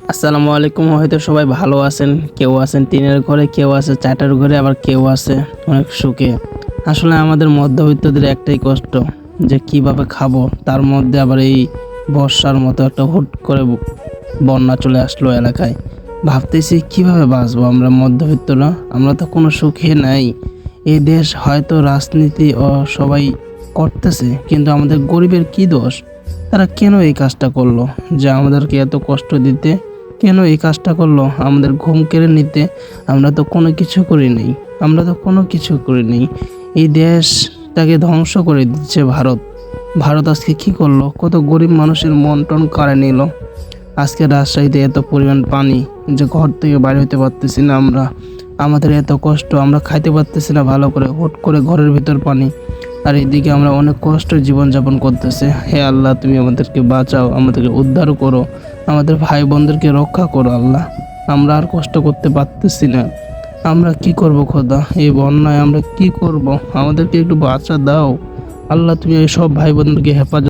আসসালামু আলাইকুম। হয়তো সবাই ভালো আছেন, কেউ আছেন টিনের ঘরে, কেউ আছে চাটার ঘরে, আবার কেউ আছে অনেক সুখে। আসলে আমাদের মধ্যবিত্তদের একটাই কষ্ট যে কিভাবে খাবো, তার মধ্যে আবার এই বর্ষার মতো একটা হুট করে বন্যা চলে আসলো এলাকায়। ভাবতেছি কিভাবে বাঁচবো আমরা মধ্যবিত্তরা, আমরা তো কোনো সুখে নাই। এই দেশ হয়তো রাজনীতি ও সবাই করতেছে, কিন্তু আমাদের গরিবের কি দোষ? তারা কেন এই কাজটা করলো, যে আমাদেরকে এত কষ্ট দিতে? কেন এই কাজটা করলো আমাদের ঘুম কেড়ে নিতে? আমরা তো কোনো কিছু করিনি, এই দেশটাকে ধ্বংস করে দিচ্ছে ভারত। ভারত আজকে কি করলো? কত গরিব মানুষের মন টন কাড়ে নিল। আজকে রাজশাহীতে এত পরিমাণ পানি যে ঘর থেকে বাইরে হতে পারতেছি না আমরা। আমাদের এত কষ্ট, আমরা খাইতে পারতেছি না ভালো করে, হুট করে ঘরের ভিতর পানি। আর এদিকে আমরা অনেক কষ্ট জীবনযাপন করতেছে। হে আল্লাহ, তুমি আমাদেরকে বাঁচাও, আমাদেরকে উদ্ধার করো, আমাদের ভাই বোনদেরকে রক্ষা করো আল্লাহ। আমরা আর কষ্ট করতে পারতেছি না। আমরা কি করব খোদা? এই বন্যায় আমরা কি করব? আমাদেরকে একটু বাঁচা দাও আল্লাহ। তুমি এই সব ভাই বোনদেরকে হেফাজত